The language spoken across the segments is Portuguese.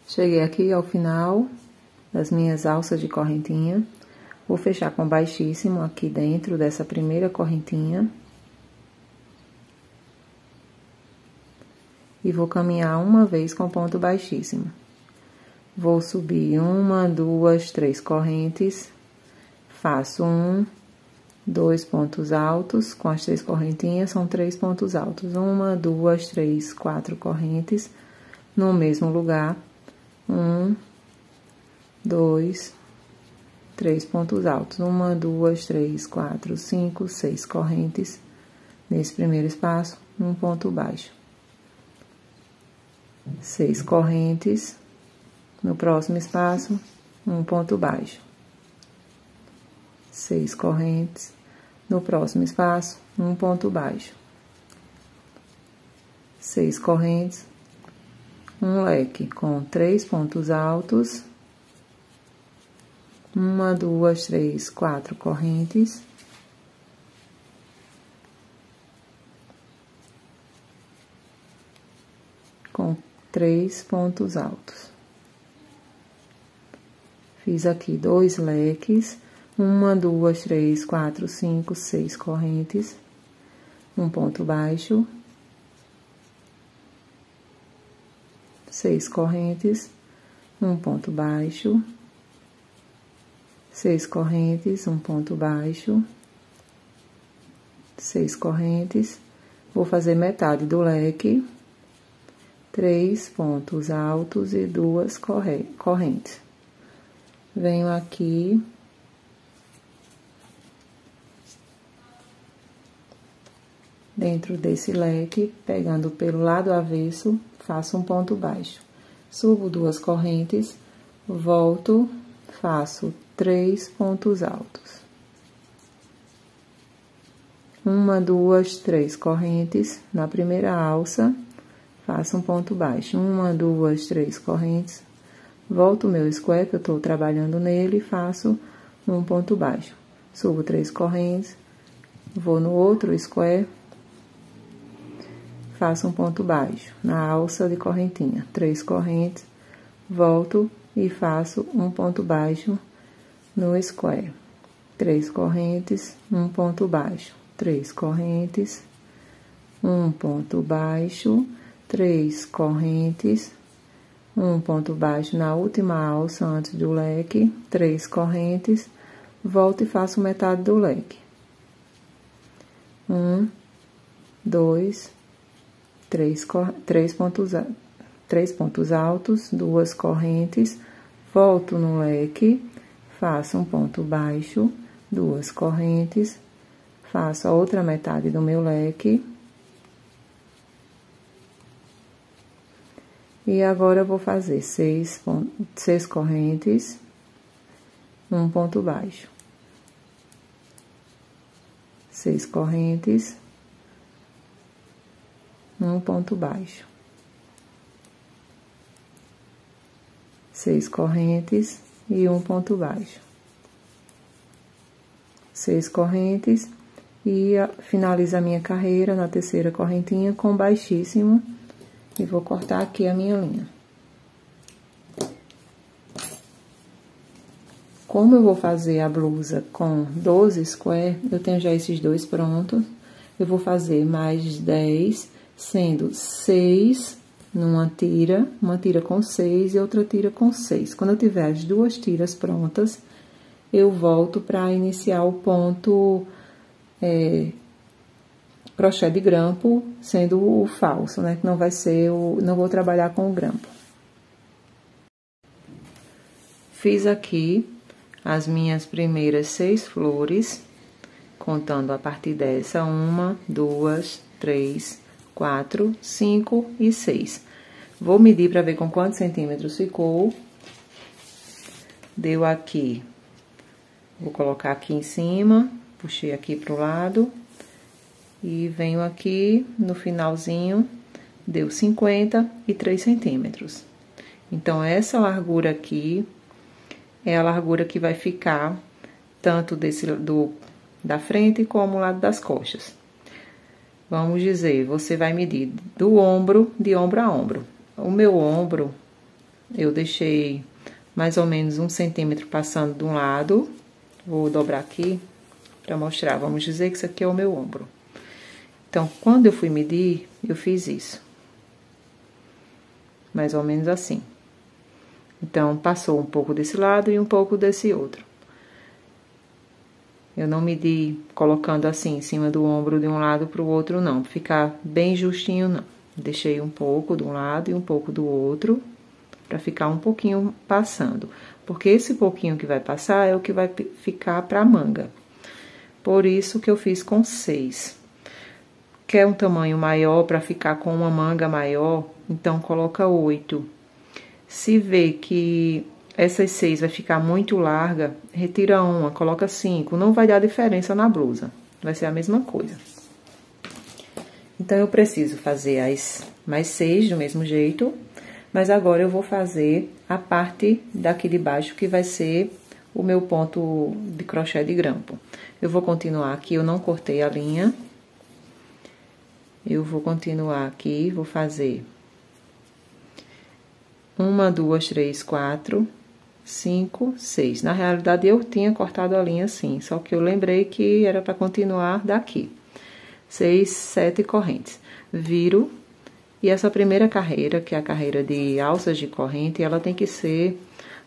Cheguei aqui ao final das minhas alças de correntinha. Vou fechar com baixíssimo aqui dentro dessa primeira correntinha. E vou caminhar uma vez com ponto baixíssimo. Vou subir 1, 2, 3 correntes. Faço 1, 2 pontos altos. Com as 3 correntinhas, são 3 pontos altos. 1, 2, 3, 4 correntes. No mesmo lugar. 1, 2, 3 pontos altos. 1, 2, 3, 4, 5, 6 correntes. Nesse primeiro espaço, um ponto baixo. 6 correntes. No próximo espaço, um ponto baixo. 6 correntes. No próximo espaço, um ponto baixo. 6 correntes. Um leque com 3 pontos altos. 1, 2, 3, 4 correntes. Com 3 pontos altos. Fiz aqui 2 leques, 1, 2, 3, 4, 5, 6 correntes, um ponto baixo, 6 correntes, um ponto baixo, 6 correntes, um ponto baixo, 6 correntes, vou fazer metade do leque, 3 pontos altos e 2 correntes. Venho aqui, dentro desse leque, pegando pelo lado avesso, faço um ponto baixo. Subo 2 correntes, volto, faço 3 pontos altos. 1, 2, 3 correntes na primeira alça, faço um ponto baixo. 1, 2, 3 correntes. Volto o meu square, que eu tô trabalhando nele, e faço um ponto baixo. Subo 3 correntes, vou no outro square, faço um ponto baixo. Na alça de correntinha, 3 correntes, volto e faço um ponto baixo no square. 3 correntes, um ponto baixo. 3 correntes, um ponto baixo, 3 correntes, um ponto baixo na última alça antes do leque, 3 correntes, volto e faço metade do leque. 1, 2, 3 pontos altos, 2 correntes, volto no leque, faço um ponto baixo, 2 correntes, faço a outra metade do meu leque. E agora eu vou fazer 6 correntes, um ponto baixo. 6 correntes, um ponto baixo. 6 correntes e um ponto baixo. 6 correntes e finalizo a minha carreira na terceira correntinha com baixíssimo. E vou cortar aqui a minha linha. Como eu vou fazer a blusa com 12 square, eu tenho já esses 2 prontos. Eu vou fazer mais 10, sendo 6 numa tira, uma tira com 6 e outra tira com 6. Quando eu tiver as 2 tiras prontas, eu volto para iniciar o ponto crochê de grampo, sendo o falso, né? Que não vai ser não vou trabalhar com o grampo. Fiz aqui as minhas primeiras 6 flores, contando a partir dessa, 1, 2, 3, 4, 5 e 6. Vou medir para ver com quantos centímetros ficou. Deu aqui, vou colocar aqui em cima, puxei aqui pro lado. E venho aqui no finalzinho, deu 53 centímetros. Então, essa largura aqui é a largura que vai ficar tanto da frente como o lado das costas. Vamos dizer, você vai medir do ombro, de ombro a ombro. O meu ombro eu deixei mais ou menos 1 centímetro passando de um lado. Vou dobrar aqui para mostrar. Vamos dizer que isso aqui é o meu ombro. Então, quando eu fui medir, eu fiz isso. Mais ou menos assim. Então, passou um pouco desse lado e um pouco desse outro. Eu não medi colocando assim, em cima do ombro de um lado para o outro, não. Pra ficar bem justinho, não. Deixei um pouco de um lado e um pouco do outro, para ficar um pouquinho passando. Porque esse pouquinho que vai passar é o que vai ficar pra manga. Por isso que eu fiz com 6. Quer um tamanho maior para ficar com uma manga maior? Então, coloca 8. Se vê que essas 6 vai ficar muito larga, retira uma, coloca 5. Não vai dar diferença na blusa. Vai ser a mesma coisa. Então, eu preciso fazer as mais 6 do mesmo jeito. Mas agora eu vou fazer a parte daqui de baixo, que vai ser o meu ponto de crochê de grampo. Eu vou continuar aqui, eu não cortei a linha. Eu vou continuar aqui, vou fazer 1, 2, 3, 4, 5, 6. Na realidade, eu tinha cortado a linha assim, só que eu lembrei que era para continuar daqui. 6, 7 correntes. Viro. E essa primeira carreira, que é a carreira de alças de corrente, ela tem que ser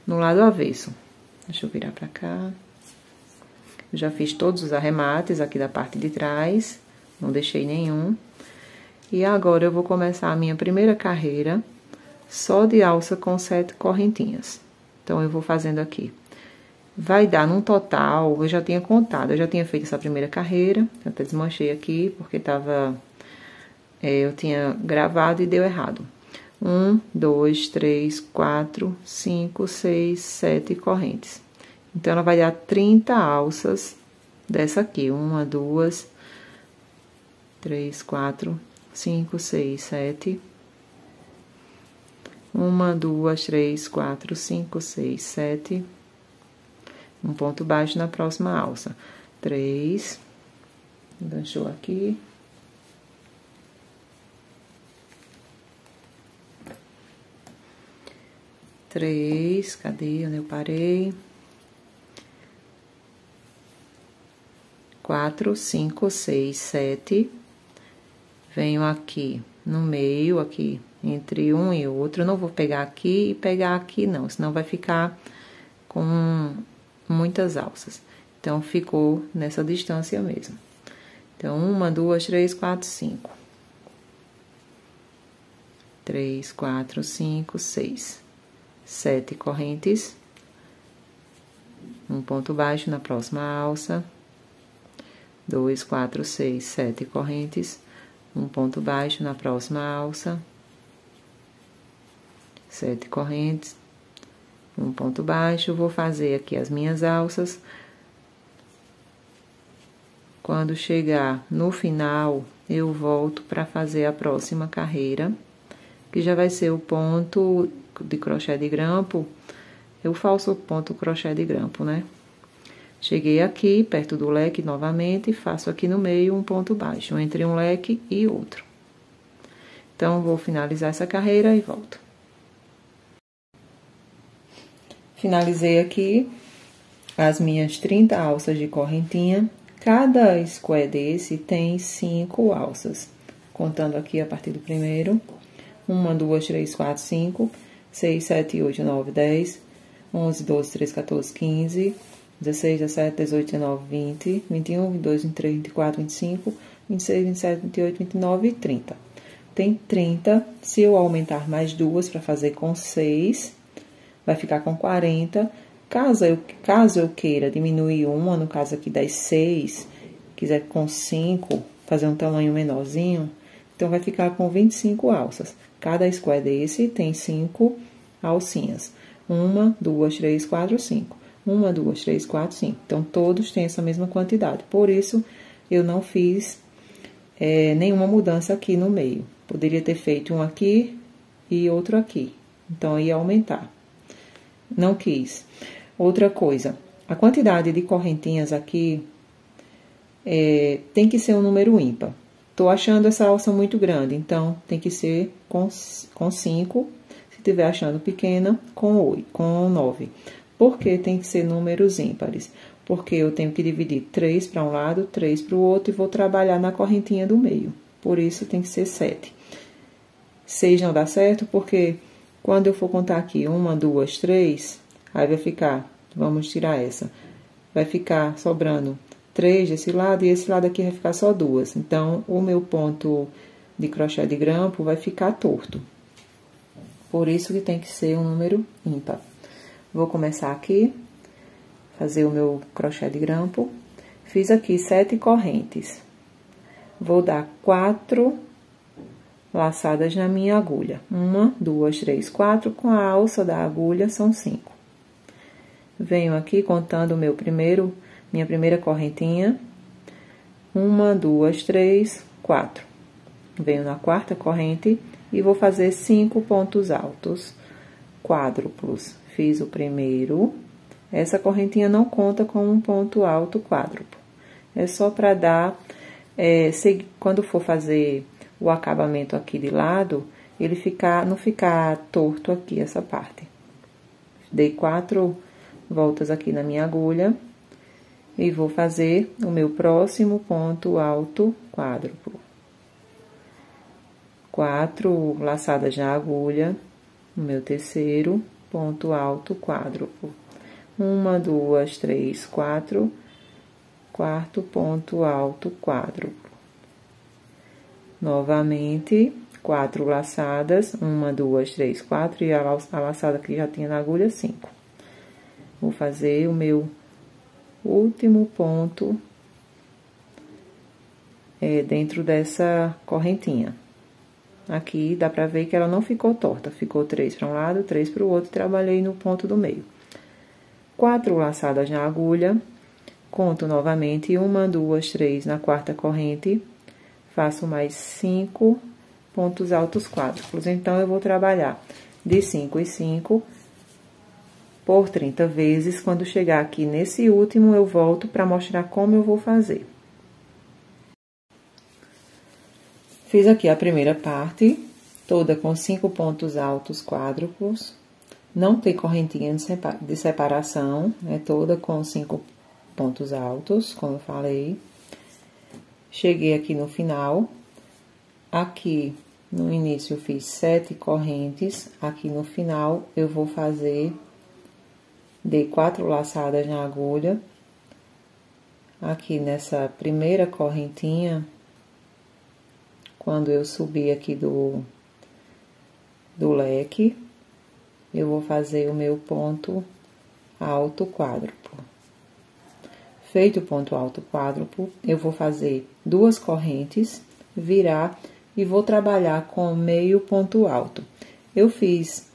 no lado avesso. Deixa eu virar pra cá. Eu já fiz todos os arremates aqui da parte de trás, não deixei nenhum. E agora eu vou começar a minha primeira carreira só de alça com 7 correntinhas. Então, eu vou fazendo aqui. Vai dar num total, eu já tinha contado, eu já tinha feito essa primeira carreira, até desmanchei aqui, porque tava... eu tinha gravado e deu errado. 1, 2, 3, 4, 5, 6, 7 correntes. Então, ela vai dar 30 alças dessa aqui. 1, 2, 3, 4, 5, 6, 7. 1, 2, 3, 4, 5, 6, 7. Um ponto baixo na próxima alça. 3. Enganchou aqui. 3, cadê? Onde eu parei? 4, 5, 6, 7. Venho aqui no meio, aqui entre um e outro. Eu não vou pegar aqui e pegar aqui, não, senão vai ficar com muitas alças. Então, ficou nessa distância mesmo. Então, 1, 2, 3, 4, 5. 3, 4, 5, 6. 7 correntes. Um ponto baixo na próxima alça. 2, 4, 6, 7 correntes. Um ponto baixo na próxima alça. 7 correntes. Um ponto baixo. Vou fazer aqui as minhas alças. Quando chegar no final, eu volto para fazer a próxima carreira, que já vai ser o ponto de crochê de grampo, o falso ponto crochê de grampo, né? Cheguei aqui, perto do leque novamente, faço aqui no meio um ponto baixo, entre um leque e outro. Então, vou finalizar essa carreira e volto. Finalizei aqui as minhas 30 alças de correntinha. Cada square desse tem 5 alças. Contando aqui a partir do primeiro. 1, 2, 3, 4, 5, 6, 7, 8, 9, 10, 11, 12, 13, 14, 15, 16, 17, 18, 19, 20, 21, 22, 23, 24, 25, 26, 27, 28, 29 e 30. Tem 30. Se eu aumentar mais 2 para fazer com 6, vai ficar com 40. Caso eu queira diminuir uma, no caso aqui das 6, quiser com 5, fazer um tamanho menorzinho, então vai ficar com 25 alças. Cada square desse tem 5 alcinhas. 1, 2, 3, 4, 5. 1, 2, 3, 4, 5. Então, todos têm essa mesma quantidade. Por isso, eu não fiz nenhuma mudança aqui no meio. Poderia ter feito um aqui e outro aqui. Então, ia aumentar. Não quis. Outra coisa, a quantidade de correntinhas aqui tem que ser um número ímpar. Tô achando essa alça muito grande, então tem que ser com 5. Se estiver achando pequena, com 9. Por que tem que ser números ímpares? Porque eu tenho que dividir 3 para um lado, 3 para o outro e vou trabalhar na correntinha do meio. Por isso, tem que ser 7. 6 não dá certo, porque quando eu for contar aqui 1, 2, 3, aí vai ficar, vamos tirar essa, vai ficar sobrando 3 desse lado e esse lado aqui vai ficar só 2. Então, o meu ponto de crochê de grampo vai ficar torto. Por isso que tem que ser um número ímpar. Vou começar aqui, fazer o meu crochê de grampo. Fiz aqui 7 correntes. Vou dar 4 laçadas na minha agulha. 1, 2, 3, 4. Com a alça da agulha, são 5. Venho aqui contando minha primeira correntinha. 1, 2, 3, 4. Venho na quarta corrente e vou fazer 5 pontos altos quádruplos. Fiz o primeiro. Essa correntinha não conta com um ponto alto quádruplo. É só para dar, quando for fazer o acabamento aqui de lado, ele não ficar torto aqui, essa parte. Dei 4 voltas aqui na minha agulha e vou fazer o meu próximo ponto alto quádruplo. 4 laçadas na agulha, o meu terceiro ponto alto quádruplo. 1, 2, 3, 4, quarto ponto alto quádruplo. Novamente, 4 laçadas, 1, 2, 3, 4, e a laçada que já tinha na agulha, 5. Vou fazer o meu último ponto dentro dessa correntinha. Aqui dá pra ver que ela não ficou torta, ficou 3 para um lado, 3 para o outro, e trabalhei no ponto do meio. 4 laçadas na agulha, conto novamente, 1, 2, 3 na quarta corrente, faço mais 5 pontos altos quádruplos. Então, eu vou trabalhar de 5 em 5 por 30 vezes. Quando chegar aqui nesse último, eu volto para mostrar como eu vou fazer. Fiz aqui a primeira parte, toda com 5 pontos altos quádruplos. Não tem correntinha de separação, é toda com 5 pontos altos, como eu falei. Cheguei aqui no final. Aqui no início eu fiz 7 correntes. Aqui no final eu vou fazer, dei 4 laçadas na agulha. Aqui nessa primeira correntinha, quando eu subir aqui do leque, eu vou fazer o meu ponto alto quádruplo. Feito o ponto alto quádruplo, eu vou fazer 2 correntes, virar e vou trabalhar com meio ponto alto. Eu fiz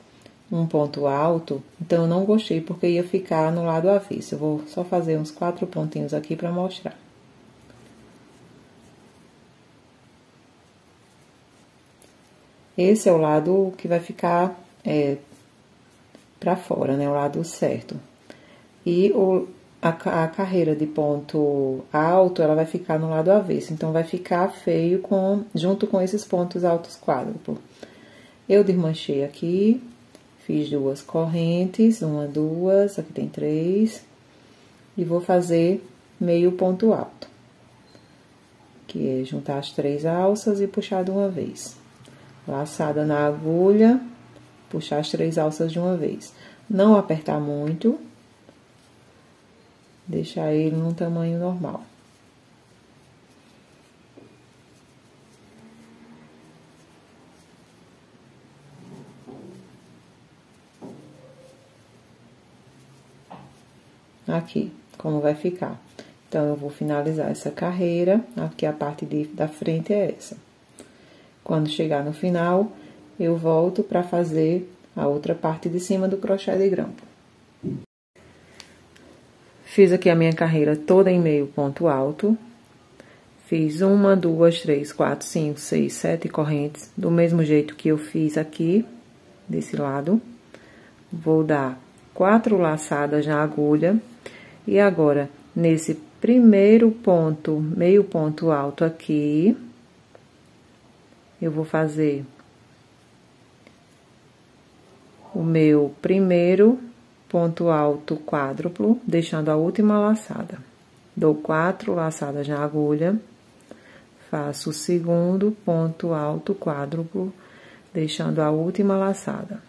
um ponto alto, então eu não gostei porque ia ficar no lado avesso. Eu vou só fazer uns 4 pontinhos aqui para mostrar. Esse é o lado que vai ficar para fora, né? O lado certo. E a carreira de ponto alto, ela vai ficar no lado avesso. Então, vai ficar feio junto com esses pontos altos quádruplo. Eu desmanchei aqui, fiz 2 correntes, 1, 2, aqui tem 3. E vou fazer meio ponto alto. Que é juntar as 3 alças e puxar de uma vez. Laçada na agulha, puxar as 3 alças de uma vez. Não apertar muito, deixar ele num tamanho normal. Aqui, como vai ficar. Então, eu vou finalizar essa carreira, aqui a parte da frente é essa. Quando chegar no final, eu volto para fazer a outra parte de cima do crochê de grampo. Fiz aqui a minha carreira toda em meio ponto alto. Fiz 1, 2, 3, 4, 5, 6, 7 correntes, do mesmo jeito que eu fiz aqui, desse lado. Vou dar 4 laçadas na agulha. E agora, nesse primeiro ponto, meio ponto alto aqui, eu vou fazer o meu primeiro ponto alto quádruplo, deixando a última laçada. Dou 4 laçadas na agulha, faço o segundo ponto alto quádruplo, deixando a última laçada.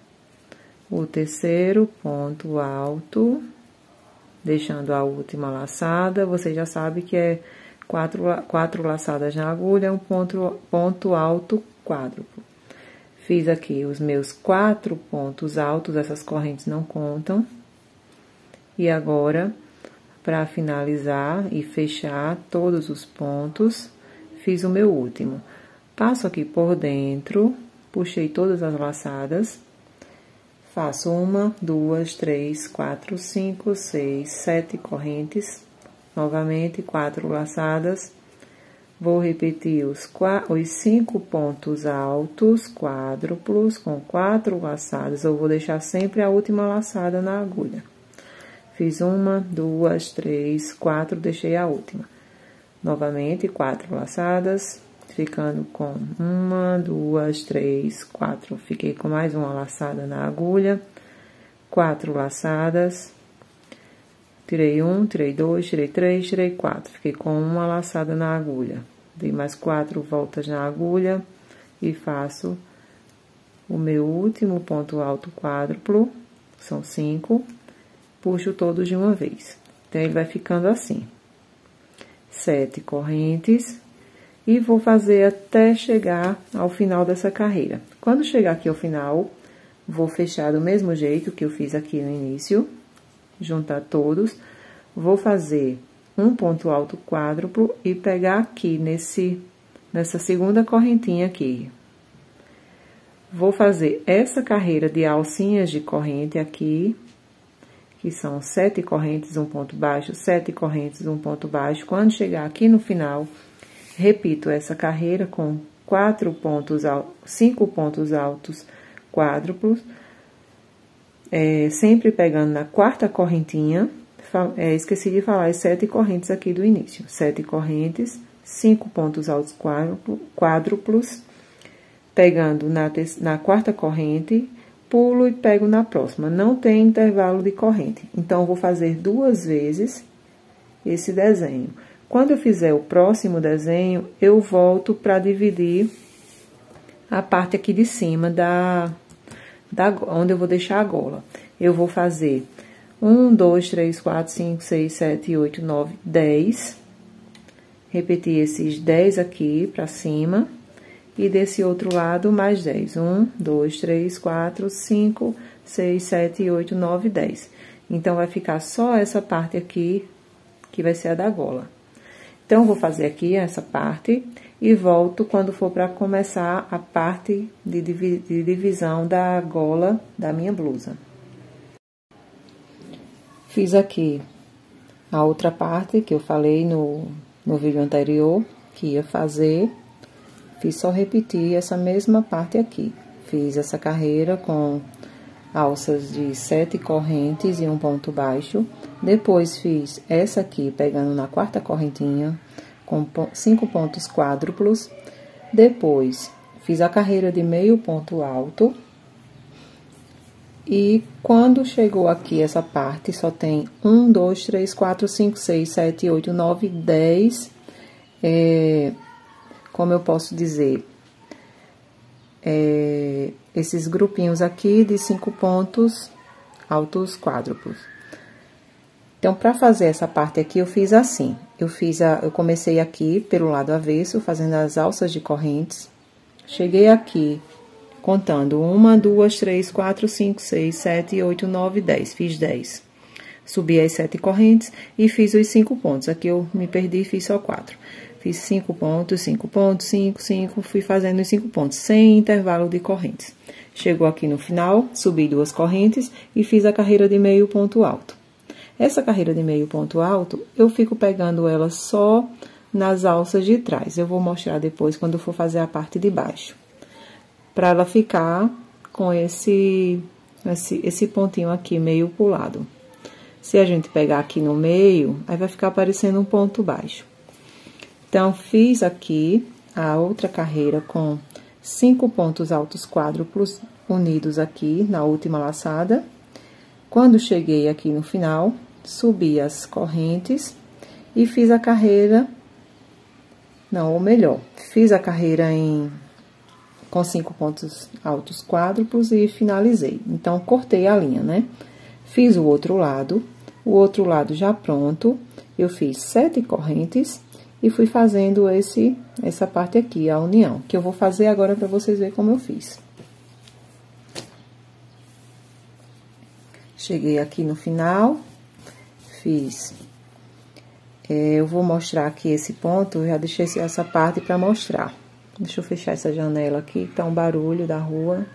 O terceiro ponto alto, deixando a última laçada. Você já sabe que é 4 laçadas na agulha, um ponto alto quádruplo. Fiz aqui os meus 4 pontos altos, essas correntes não contam. E agora, para finalizar e fechar todos os pontos, fiz o meu último. Passo aqui por dentro, puxei todas as laçadas, faço 1, 2, 3, 4, 5, 6, 7 correntes, novamente 4 laçadas. Vou repetir os 5 pontos altos, quádruplos, com 4 laçadas. Eu vou deixar sempre a última laçada na agulha. Fiz 1, 2, 3, 4, deixei a última. Novamente, 4 laçadas, ficando com 1, 2, 3, 4. Fiquei com mais uma laçada na agulha, 4 laçadas. Tirei 1, tirei 2, tirei 3, tirei 4. Fiquei com uma laçada na agulha. Dei mais 4 voltas na agulha e faço o meu último ponto alto quádruplo. São 5. Puxo todos de uma vez. Então, ele vai ficando assim. 7 correntes. E vou fazer até chegar ao final dessa carreira. Quando chegar aqui ao final, vou fechar do mesmo jeito que eu fiz aqui no início. Juntar todos, vou fazer um ponto alto quádruplo e pegar aqui nessa segunda correntinha aqui. Vou fazer essa carreira de alcinhas de corrente aqui, que são 7 correntes, um ponto baixo, 7 correntes, um ponto baixo. Quando chegar aqui no final, repito essa carreira com 5 pontos altos quádruplos. Sempre pegando na quarta correntinha, esqueci de falar as 7 correntes aqui do início. 7 correntes, 5 pontos altos quádruplos, pegando na quarta corrente, pulo e pego na próxima. Não tem intervalo de corrente. Então, vou fazer 2 vezes esse desenho. Quando eu fizer o próximo desenho, eu volto para dividir a parte aqui de cima onde eu vou deixar a gola. Eu vou fazer 1, 2, 3, 4, 5, 6, 7, 8, 9, 10. Repetir esses 10 aqui pra cima. E desse outro lado, mais 10. 1, 2, 3, 4, 5, 6, 7, 8, 9, 10. Então, vai ficar só essa parte aqui, que vai ser a da gola. Então, vou fazer aqui essa parte e volto quando for para começar a parte de divisão da gola da minha blusa. Fiz aqui a outra parte que eu falei no vídeo anterior, que ia fazer. Fiz só repetir essa mesma parte aqui. Fiz essa carreira com alças de 7 correntes e um ponto baixo. Depois, fiz essa aqui, pegando na quarta correntinha, com 5 pontos quádruplos. Depois, fiz a carreira de meio ponto alto. E quando chegou aqui essa parte, só tem 1, 2, 3, 4, 5, 6, 7, 8, 9, 10. Como eu posso dizer? Esses grupinhos aqui de 5 pontos altos quádruplos. Então, para fazer essa parte aqui, eu fiz assim. Eu comecei aqui pelo lado avesso, fazendo as alças de correntes. Cheguei aqui, contando 1, 2, 3, 4, 5, 6, 7, 8, 9, 10. Fiz 10. Subi as 7 correntes e fiz os 5 pontos. Aqui eu me perdi e fiz só 4. Fiz 5 pontos, 5 pontos, 5, 5. Fui fazendo os 5 pontos, sem intervalo de correntes. Chegou aqui no final, subi 2 correntes e fiz a carreira de meio ponto alto. Essa carreira de meio ponto alto, eu fico pegando ela só nas alças de trás. Eu vou mostrar depois quando for fazer a parte de baixo. Para ela ficar com esse pontinho aqui meio pulado. Se a gente pegar aqui no meio, aí vai ficar parecendo um ponto baixo. Então, fiz aqui a outra carreira com 5 pontos altos quádruplos, unidos aqui na última laçada. Quando cheguei aqui no final, subi as correntes e fiz a carreira, não, ou melhor, fiz a carreira com 5 pontos altos quádruplos e finalizei. Então, cortei a linha, né? Fiz o outro lado já pronto, eu fiz 7 correntes e fui fazendo essa parte aqui, a união, que eu vou fazer agora para vocês verem como eu fiz. Cheguei aqui no final, fiz... eu vou mostrar aqui esse ponto, eu já deixei essa parte para mostrar. Deixa eu fechar essa janela aqui, que tá um barulho da rua.